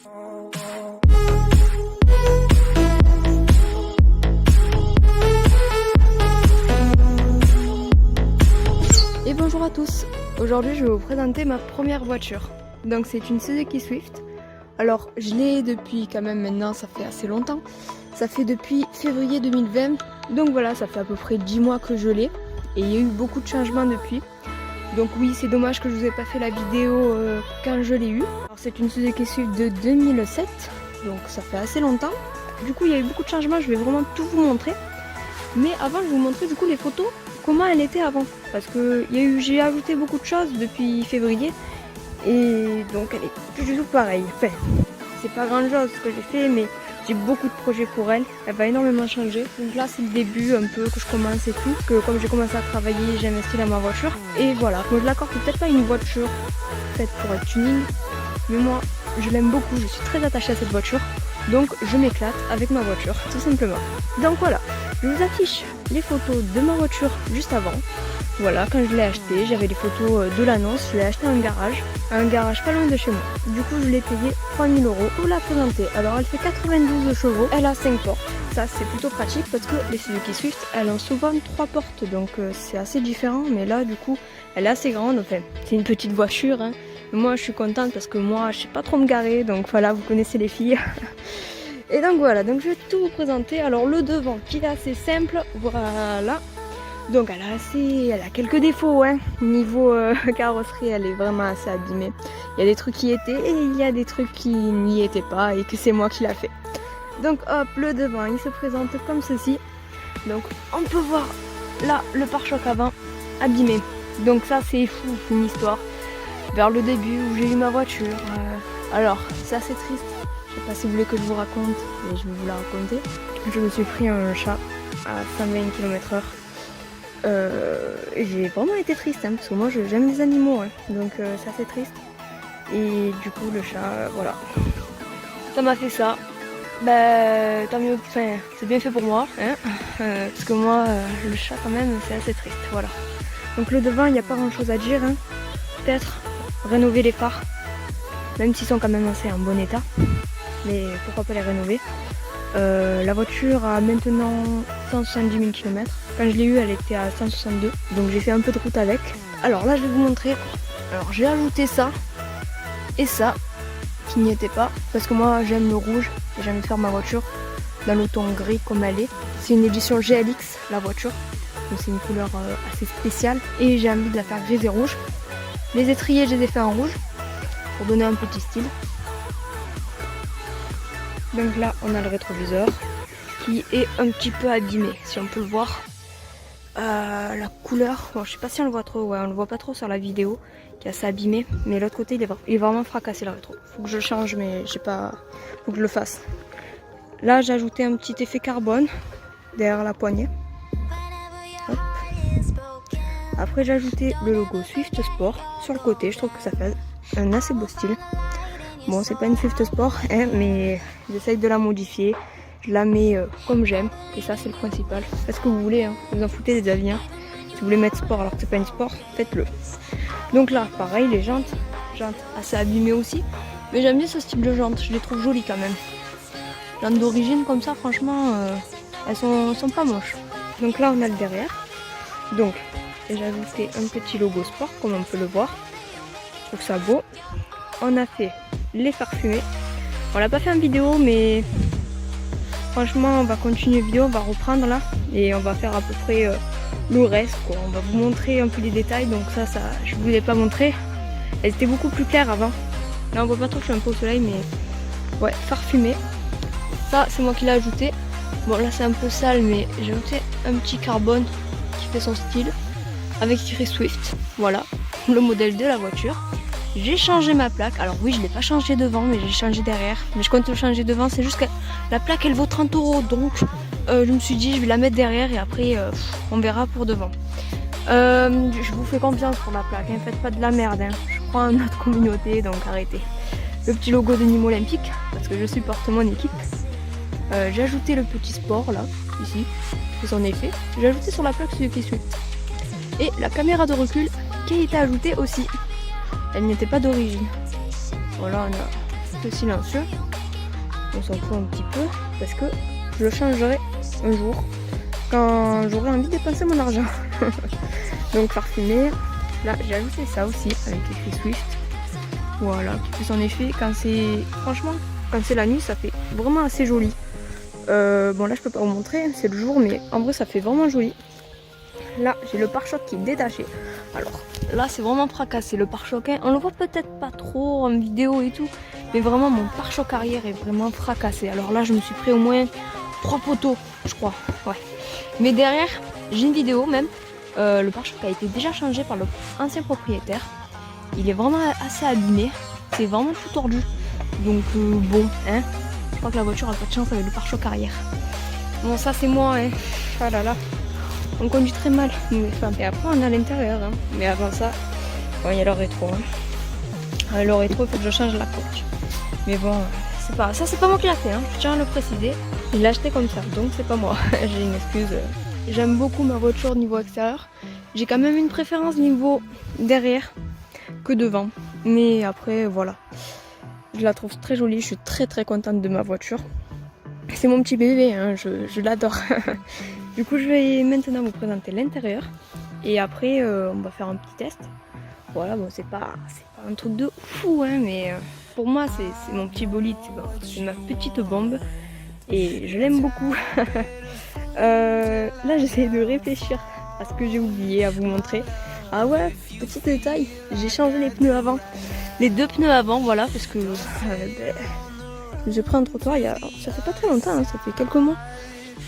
Et bonjour à tous, aujourd'hui je vais vous présenter ma première voiture. Donc c'est une Suzuki Swift. Alors je l'ai depuis quand même maintenant, ça fait assez longtemps. Ça fait depuis février 2020. Donc voilà, ça fait à peu près 10 mois que je l'ai. Et il y a eu beaucoup de changements depuis. Donc oui, c'est dommage que je vous ai pas fait la vidéo quand je l'ai eu. Alors c'est une Suzuki Swift de 2007. Donc ça fait assez longtemps. Du coup il y a eu beaucoup de changements, je vais vraiment tout vous montrer. Mais avant je vais vous montrer du coup les photos, comment elle était avant. Parce que j'ai ajouté beaucoup de choses depuis février. Et donc elle est plus du tout pareille. Enfin, c'est pas grand chose ce que j'ai fait, mais j'ai beaucoup de projets pour elle. Elle va énormément changer. Donc là c'est le début un peu que je commence et tout. Que comme j'ai commencé à travailler, j'ai investi dans ma voiture. Et voilà, moi je l'accorde peut-être pas une voiture faite pour être tuning. Mais moi je l'aime beaucoup, je suis très attachée à cette voiture. Donc je m'éclate avec ma voiture, tout simplement. Donc voilà, je vous affiche les photos de ma voiture juste avant. Voilà, quand je l'ai acheté, j'avais les photos de l'annonce, je l'ai acheté à un garage pas loin de chez moi. Du coup, je l'ai payé 3000 € pour la présenter. Alors, elle fait 92 chevaux, elle a 5 portes. Ça, c'est plutôt pratique parce que les Suzuki Swift, elles ont souvent 3 portes, donc c'est assez différent. Mais là, du coup, elle est assez grande. Enfin, c'est une petite voiture, hein. Moi, je suis contente parce que moi, je sais pas trop me garer, donc voilà, vous connaissez les filles. Et donc voilà, donc je vais tout vous présenter. Alors, le devant, qui est assez simple, voilà. Donc elle a quelques défauts, hein. Niveau carrosserie, elle est vraiment assez abîmée. Il y a des trucs qui y étaient et il y a des trucs qui n'y étaient pas et que c'est moi qui l'a fait. Donc hop, le devant, il se présente comme ceci. Donc on peut voir là le pare-choc avant abîmé. Donc ça c'est fou, une histoire. Vers le début où j'ai eu ma voiture. Alors c'est assez triste. Je sais pas si vous voulez que je vous raconte, mais je vais vous la raconter. Je me suis pris un chat à 120 km/h. J'ai vraiment été triste, hein, parce que moi j'aime les animaux, hein, donc c'est assez triste. Et du coup le chat, voilà, ça m'a fait ça. Bah tant mieux, enfin, c'est bien fait pour moi, hein, parce que moi le chat quand même c'est assez triste, voilà. Donc le devant il n'y a pas grand chose à dire, hein. Peut-être rénover les phares, même s'ils sont quand même assez en bon état, mais pourquoi pas les rénover. La voiture a maintenant 170 000 km. Quand je l'ai eue, elle était à 162. Donc j'ai fait un peu de route avec. Alors là, je vais vous montrer. Alors j'ai ajouté ça et ça qui n'y était pas. Parce que moi, j'aime le rouge et j'aime faire ma voiture dans le ton gris comme elle est. C'est une édition GLX, la voiture. Donc c'est une couleur assez spéciale. Et j'ai envie de la faire grise et rouge. Les étriers, je les ai fait en rouge pour donner un petit style. Donc là on a le rétroviseur qui est un petit peu abîmé, si on peut le voir. La couleur, bon je sais pas si on le voit trop, ouais on le voit pas trop sur la vidéo, qui est assez abîmé, mais l'autre côté il est vraiment fracassé le rétro. Faut que je le change mais j'ai pas, faut que je le fasse. Là j'ai ajouté un petit effet carbone derrière la poignée. Hop. Après j'ai ajouté le logo Swift Sport sur le côté, je trouve que ça fait un assez beau style. Bon, c'est pas une Swift Sport, hein, mais j'essaye de la modifier. Je la mets comme j'aime, et ça c'est le principal. Faites ce que vous voulez, hein. Vous en foutez des avis. Hein. Si vous voulez mettre sport alors que c'est pas une sport, faites-le. Donc là, pareil, les jantes assez abîmées aussi. Mais j'aime bien ce style de jantes, je les trouve jolies quand même. Jantes d'origine comme ça, franchement, elles sont pas moches. Donc là, on a le derrière. Donc, j'ai ajouté un petit logo sport, comme on peut le voir. Je trouve ça beau. On a fait les phares fumés. On l'a pas fait en vidéo, mais franchement on va continuer vidéo, on va reprendre là et on va faire à peu près le reste quoi. On va vous montrer un peu les détails, donc ça je vous ai pas montré. Elles étaient beaucoup plus claires avant. Là on voit pas trop, je suis un peu au soleil, mais ouais, phares fumés. Ça c'est moi qui l'ai ajouté. Bon là c'est un peu sale, mais j'ai ajouté un petit carbone qui fait son style avec écrit Swift. Voilà, le modèle de la voiture. J'ai changé ma plaque, alors oui je l'ai pas changé devant mais j'ai changé derrière. Mais je compte le changer devant, c'est juste que la plaque elle vaut 30 €, donc je me suis dit je vais la mettre derrière et après on verra pour devant. Je vous fais confiance pour la plaque, hein, faites pas de la merde, hein. Je crois en notre communauté donc arrêtez. Le petit logo de Nîmes Olympique, parce que je supporte mon équipe. J'ai ajouté le petit sport là, ici, c'est son effet. J'ai ajouté sur la plaque Suzuki Swift. Et la caméra de recul qui a été ajoutée aussi. Elle n'était pas d'origine. Voilà, on a le silencieux. On s'en fout un petit peu parce que je le changerai un jour quand j'aurai envie de dépenser mon argent. Donc parfumé, là j'ai ajouté ça aussi avec écrit Swift. Voilà, qui fait son effet quand c'est, franchement, quand c'est la nuit, ça fait vraiment assez joli. Bon là je peux pas vous montrer, c'est le jour, mais en vrai ça fait vraiment joli. Là j'ai le pare-choc qui est détaché. Alors là c'est vraiment fracassé le pare-choc, hein. On le voit peut-être pas trop en vidéo et tout, mais vraiment mon pare-choc arrière est vraiment fracassé. Alors là je me suis pris au moins 3 poteaux je crois, ouais. Mais derrière j'ai une vidéo même, le pare-choc a été déjà changé par l'ancien propriétaire. Il est vraiment assez abîmé, c'est vraiment tout tordu. Donc bon, hein, je crois que la voiture a pas de chance avec le pare-choc arrière. Bon ça c'est moi, hein. Ah là là. On conduit très mal, et après on est à l'intérieur, hein. Mais avant ça, bon, il y a le rétro. Hein. Le rétro, il faut que je change la coque. Mais bon, c'est pas moi qui l'a fait, hein. Je tiens à le préciser. Il l'a acheté comme ça, donc c'est pas moi. J'ai une excuse. J'aime beaucoup ma voiture niveau extérieur. J'ai quand même une préférence niveau derrière que devant. Mais après, voilà. Je la trouve très jolie, je suis très très contente de ma voiture. C'est mon petit bébé, hein. Je l'adore. Du coup je vais maintenant vous présenter l'intérieur et après on va faire un petit test. Voilà, bon c'est pas un truc de fou, hein, mais pour moi c'est mon petit bolide, c'est ma petite bombe et je l'aime beaucoup. Là j'essaie de réfléchir à ce que j'ai oublié à vous montrer. Ah ouais, petit détail, j'ai changé les pneus avant, les 2 pneus avant, voilà, parce que j'ai pris un trottoir ça fait pas très longtemps, hein, ça fait quelques mois.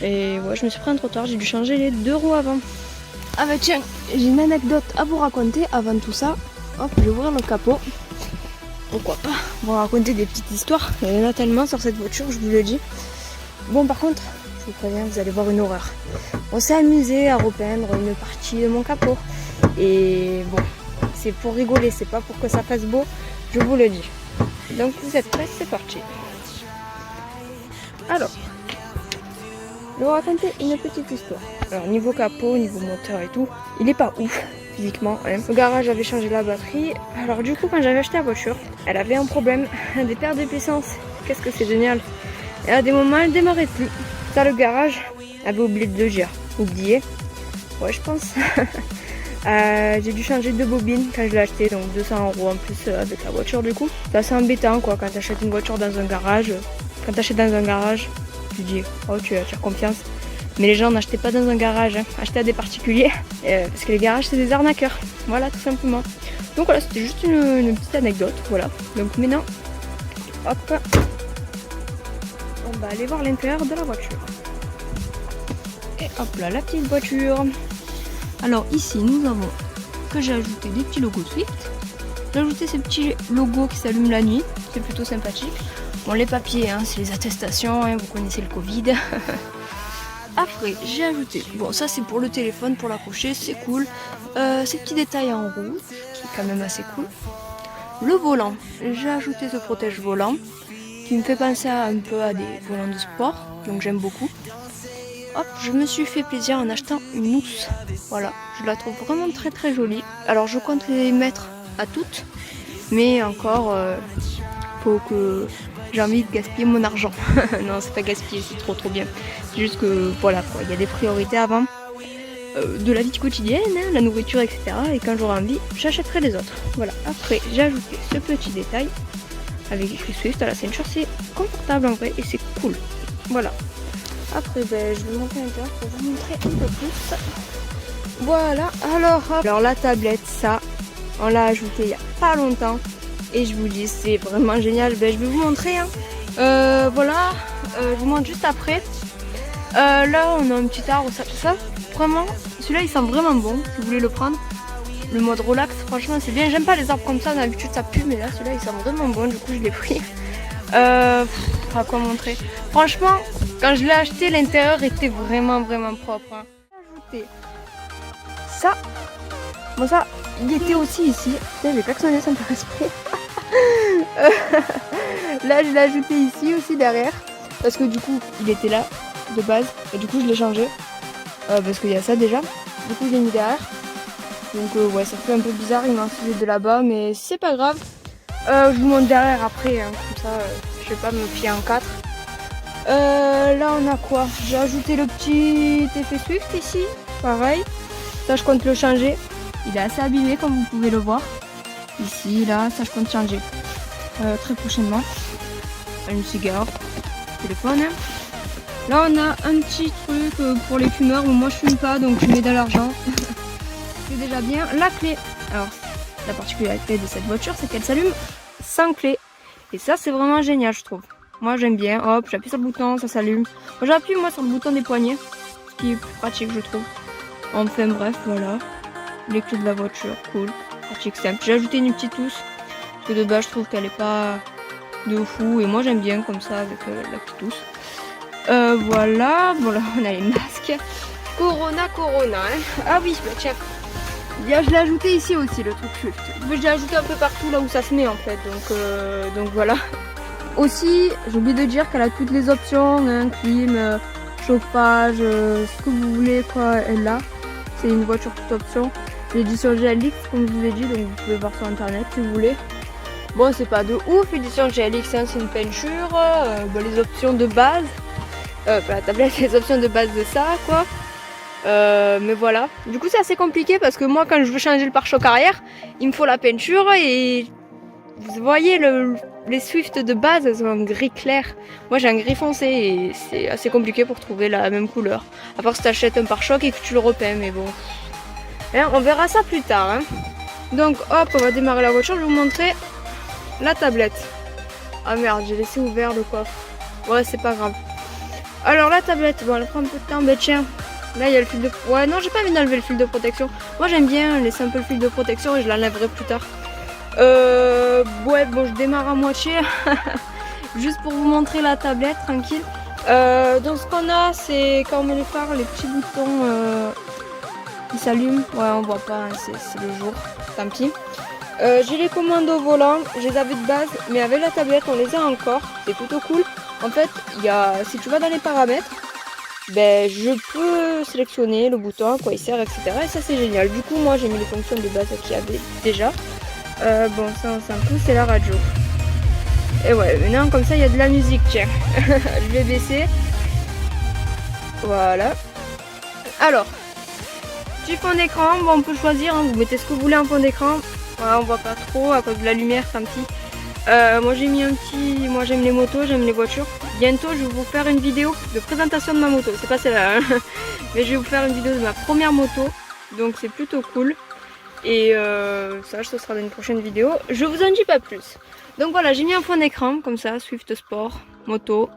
Et ouais, je me suis pris un trottoir, j'ai dû changer les 2 roues avant. Ah bah tiens, j'ai une anecdote à vous raconter avant tout ça. Hop, je vais ouvrir le capot. Pourquoi pas, on va raconter des petites histoires. Il y en a tellement sur cette voiture, je vous le dis. Bon par contre, je vous préviens, vous allez voir une horreur. On s'est amusé à repeindre une partie de mon capot. Et bon, c'est pour rigoler, c'est pas pour que ça fasse beau, je vous le dis. Donc vous êtes prêts, c'est parti. Alors, je vais vous raconter une petite histoire. Alors niveau capot, niveau moteur et tout, il est pas ouf physiquement, hein. Le garage avait changé la batterie. Alors du coup quand j'avais acheté la voiture, elle avait un problème, des pertes de puissance. Qu'est-ce que c'est génial. Et à des moments elle démarrait plus. Ça le garage avait oublié de le dire. Oublié. Ouais je pense. J'ai dû changer 2 bobines quand je l'ai acheté, donc 200 € en plus avec la voiture du coup. C'est assez embêtant quoi quand tu achètes une voiture dans un garage. Quand tu achètes dans un garage, tu dis, oh tu as confiance. Mais les gens n'achetaient pas dans un garage, hein. Achetaient à des particuliers. Parce que les garages c'est des arnaqueurs. Voilà tout simplement. Donc voilà, c'était juste une petite anecdote. Voilà. Donc maintenant, hop, on va aller voir l'intérieur de la voiture. Et hop là, la petite voiture. Alors ici nous avons que j'ai ajouté des petits logos Swift. J'ai ajouté ces petits logos qui s'allument la nuit. C'est plutôt sympathique. Bon les papiers, hein, c'est les attestations, hein, vous connaissez le Covid. Après j'ai ajouté, bon ça c'est pour le téléphone, pour l'accrocher, c'est cool. Ces petits détails en rouge, qui est quand même assez cool. Le volant, j'ai ajouté ce protège volant, qui me fait penser un peu à des volants de sport, donc j'aime beaucoup. Hop, je me suis fait plaisir en achetant une housse. Voilà, je la trouve vraiment très très jolie. Alors je compte les mettre à toutes, mais encore, faut que... J'ai envie de gaspiller mon argent. Non, c'est pas gaspiller, c'est trop bien. C'est juste que, voilà, quoi, il y a des priorités avant de la vie quotidienne, hein, la nourriture, etc. Et quand j'aurai envie, j'achèterai les autres. Voilà, après, j'ai ajouté ce petit détail avec écrit Swift à la ceinture. C'est confortable en vrai et c'est cool. Voilà. Après, ben, je vais monter à l'intérieur pour vous montrer un peu plus. Voilà, alors la tablette, ça, on l'a ajouté il y a pas longtemps. Et je vous dis, c'est vraiment génial. Ben, je vais vous montrer. Hein. Voilà, je vous montre juste après. Là, on a un petit arbre, ça, tout ça. Vraiment, celui-là, il sent vraiment bon. Si vous voulez le prendre, le mode relax, franchement, c'est bien. J'aime pas les arbres comme ça. D'habitude, ça pue, mais là, celui-là, il sent vraiment bon. Du coup, je l'ai pris. À quoi montrer. Franchement, quand je l'ai acheté, l'intérieur était vraiment propre. Hein. J'ai ajouté ça. Bon, ça, il était aussi ici. Putain, j'ai klaxonné sans faire exprès. Là je l'ai ajouté ici aussi derrière parce que du coup il était là de base et du coup je l'ai changé parce qu'il y a ça déjà, du coup je l'ai mis derrière, donc ouais ça fait un peu bizarre, il m'a enfilé de là-bas mais c'est pas grave, Je vous montre derrière après, hein, comme ça je vais pas me plier en quatre. Là on a quoi? J'ai ajouté le petit effet Swift ici, pareil. Ça je compte le changer. Il est assez abîmé comme vous pouvez le voir. Ici, là, ça je compte changer. Très prochainement. Une cigare, téléphone. Hein. Là on a un petit truc pour les fumeurs. Moi je fume pas donc je mets de l'argent. C'est déjà bien. La clé. Alors la particularité de cette voiture c'est qu'elle s'allume sans clé. Et ça c'est vraiment génial je trouve. Moi j'aime bien. Hop, j'appuie sur le bouton, ça s'allume. J'appuie moi sur le bouton des poignets. Ce qui est plus pratique je trouve. Enfin bref, voilà. Les clés de la voiture, cool. Pratique simple. J'ai ajouté une petite housse. Parce que de base je trouve qu'elle est pas de fou. Et moi j'aime bien comme ça avec la petite housse. Voilà, on a les masques. Corona, hein. Ah oui, bah tiens. Je l'ai ajouté ici aussi, le truc Swift. Je l'ai ajouté un peu partout là où ça se met en fait. Donc voilà. Aussi, j'ai oublié de dire qu'elle a toutes les options, hein, clim, chauffage, ce que vous voulez quoi, elle a. C'est une voiture toute option. L'édition GLX comme je vous ai dit, donc vous pouvez voir sur internet si vous voulez. Bon, c'est pas de ouf, l'édition GLX, hein, c'est une peinture. Les options de base. La tablette, les options de base de ça quoi. Mais voilà. Du coup c'est assez compliqué parce que moi quand je veux changer le pare-choc arrière, il me faut la peinture et vous voyez les Swift de base elles ont un gris clair. Moi j'ai un gris foncé et c'est assez compliqué pour trouver la même couleur. À part si tu achètes un pare-choc et que tu le repeins mais bon. Hein, on verra ça plus tard. Hein. Donc hop on va démarrer la voiture, je vais vous montrer la tablette. Ah merde j'ai laissé ouvert le coffre. Ouais c'est pas grave. Alors la tablette, bon elle prend un peu de temps, mais tiens. Là il y a le fil de... Ouais non j'ai pas envie d'enlever le fil de protection. Moi j'aime bien laisser un peu le fil de protection et je l'enlèverai plus tard. Ouais bon je démarre à moitié. Juste pour vous montrer la tablette tranquille. Donc ce qu'on a c'est quand on met les phares, les petits boutons qui s'allument. Ouais on voit pas, hein, c'est le jour. Tant pis. J'ai les commandes au volant, je les avais de base, mais avec la tablette on les a encore. C'est plutôt cool. En fait, si tu vas dans les paramètres, ben, je peux sélectionner le bouton, à quoi il sert, etc. Et ça c'est génial. Du coup moi j'ai mis les fonctions de base qu'il y avait déjà. Bon ça on s'en fout, c'est la radio. Et ouais, maintenant comme ça il y a de la musique, tiens. Je vais baisser. Voilà. Alors, petit fond d'écran, bon, on peut choisir, hein, vous mettez ce que vous voulez en fond d'écran. Voilà, on voit pas trop à cause de la lumière, tant pis. Moi j'ai mis un petit... Moi j'aime les motos, j'aime les voitures. Bientôt je vais vous faire une vidéo de présentation de ma moto. C'est pas celle-là, hein. Mais je vais vous faire une vidéo de ma première moto. Donc c'est plutôt cool. Et ça ce sera dans une prochaine vidéo. Je vous en dis pas plus. Donc voilà, j'ai mis un fond d'écran comme ça, Swift Sport, moto.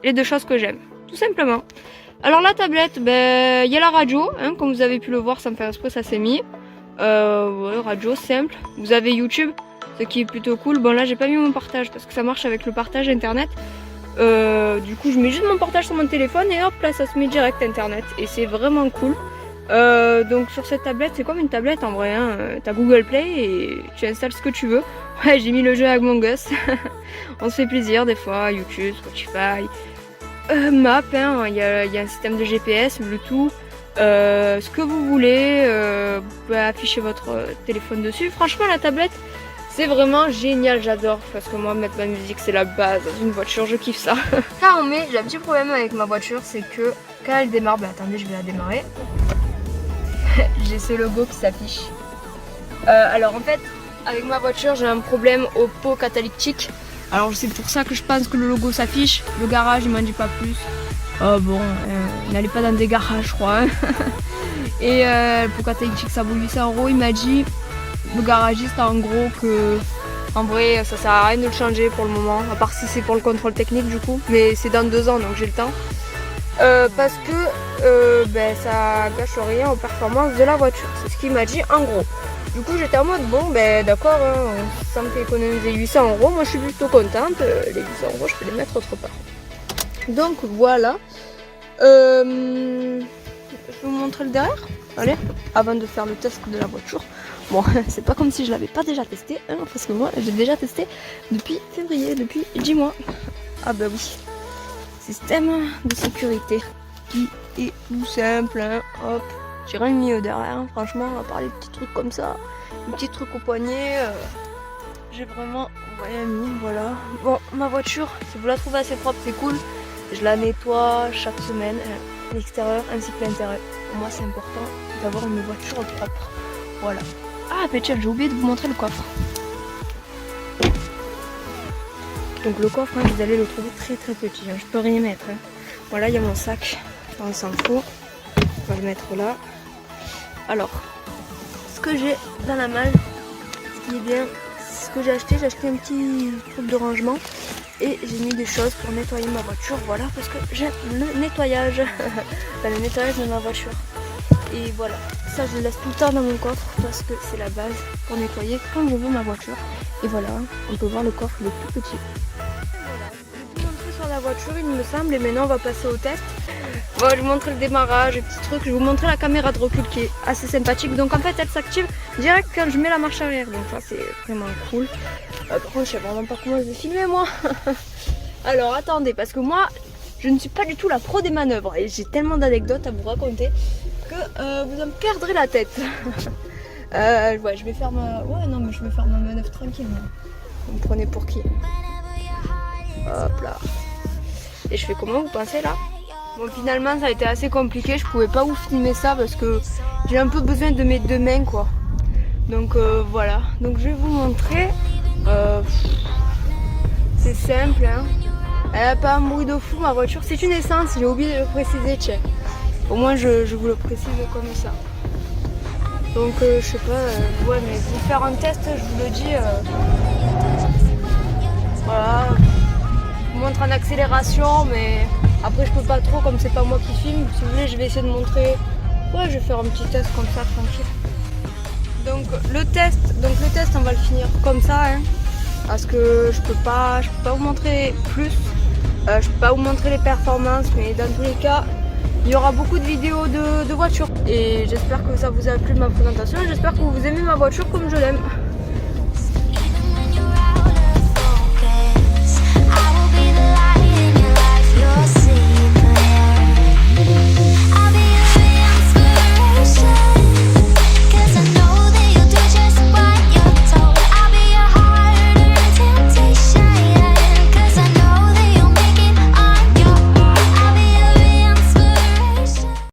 Les deux choses que j'aime, tout simplement. Alors la tablette, ben il y a la radio, hein, comme vous avez pu le voir sans faire exprès ça s'est mis. Ouais, radio simple. Vous avez YouTube. Ce qui est plutôt cool. Bon là j'ai pas mis mon partage parce que ça marche avec le partage internet. Du coup je mets juste mon partage sur mon téléphone et hop là ça se met direct internet. Et c'est vraiment cool. Donc sur cette tablette, c'est comme une tablette en vrai. Hein. T'as Google Play et tu installes ce que tu veux. Ouais j'ai mis le jeu Among Us. On se fait plaisir des fois. YouTube, Spotify. Map, hein. Il y a un système de GPS, Bluetooth. Ce que vous voulez. Vous pouvez afficher votre téléphone dessus. Franchement la tablette c'est vraiment génial, j'adore, parce que moi mettre ma musique c'est la base d'une voiture, je kiffe ça. Car j'ai un petit problème avec ma voiture, c'est que quand elle démarre, ben attendez je vais la démarrer. J'ai ce logo qui s'affiche. Alors en fait, avec ma voiture j'ai un problème au pot catalytique. Alors c'est pour ça que je pense que le logo s'affiche. Le garage il m'en dit pas plus. Bon, n'allez pas dans des garages je crois. Hein. Et le pot catalytique ça vaut 800 €, il m'a dit. Le garagiste en gros que en vrai ça sert à rien de le changer pour le moment, à part si c'est pour le contrôle technique du coup, mais c'est dans 2 ans donc j'ai le temps. Parce que ça gâche rien aux performances de la voiture, c'est ce qu'il m'a dit en gros. Du coup j'étais en mode bon ben d'accord, hein, ça me fait économiser 800 €, moi je suis plutôt contente, les 800 € je peux les mettre autre part. Donc voilà. Je vais vous montrer le derrière, allez, avant de faire le test de la voiture. Bon, c'est pas comme si je l'avais pas déjà testé, hein, parce que moi j'ai déjà testé depuis février, depuis 10 mois. Ah bah oui, système de sécurité qui est tout simple, hein. Hop, j'ai rien mis derrière, hein. Franchement, à part les petits trucs comme ça, les petits trucs au poignet, j'ai vraiment rien mis, voilà. Bon, ma voiture, si vous la trouvez assez propre, c'est cool. Je la nettoie chaque semaine, l'extérieur ainsi que l'intérieur. Pour moi, c'est important d'avoir une voiture propre. Voilà. Ah, mais tiens, j'ai oublié de vous montrer le coffre. Donc le coffre, hein, vous allez le trouver très très petit. Hein. Je peux rien mettre. Hein. Voilà, il y a mon sac. On s'en fout. On va le mettre là. Alors, ce que j'ai dans la malle, ce qui est bien, c'est ce que j'ai acheté un petit truc de rangement. Et j'ai mis des choses pour nettoyer ma voiture, voilà, parce que j'aime le nettoyage. Enfin, le nettoyage de ma voiture. Et voilà, ça je le laisse tout le temps dans mon coffre parce que c'est la base pour nettoyer quand je veux ma voiture. Et voilà, on peut voir le coffre, il est tout petit. Voilà, j'ai tout montré sur la voiture il me semble, et maintenant on va passer au test. Bon, je vous montre le démarrage, les petits trucs, je vais vous montrer la caméra de recul qui est assez sympathique. Donc en fait elle s'active direct quand je mets la marche arrière, donc ça c'est vraiment cool. Par contre je sais vraiment pas comment je vais filmer moi. Alors attendez, parce que moi je ne suis pas du tout la pro des manœuvres et j'ai tellement d'anecdotes à vous raconter que vous en perdrez la tête. Ouais, je vais faire ma... Ouais, non, mais je vais faire ma manœuvre tranquillement. Vous me prenez pour qui? Hop là. Et je fais comment, vous pensez là? Bon, finalement ça a été assez compliqué, je pouvais pas vous filmer ça parce que j'ai un peu besoin de mes deux mains quoi. Donc voilà, donc je vais vous montrer. C'est simple hein. Elle a pas un bruit de fou ma voiture, c'est une essence, j'ai oublié de le préciser, tiens. Au moins je vous le précise comme ça. Donc je sais pas, ouais mais pour faire un test, je vous le dis, voilà, je vous montre en accélération, mais après je peux pas trop comme c'est pas moi qui filme. Si vous voulez je vais essayer de montrer, ouais je vais faire un petit test comme ça tranquille. Donc le test on va le finir comme ça, hein, parce que je peux pas vous montrer plus, je peux pas vous montrer les performances, mais dans tous les cas. Il y aura beaucoup de vidéos de voitures et j'espère que ça vous a plu ma présentation et j'espère que vous aimez ma voiture comme je l'aime.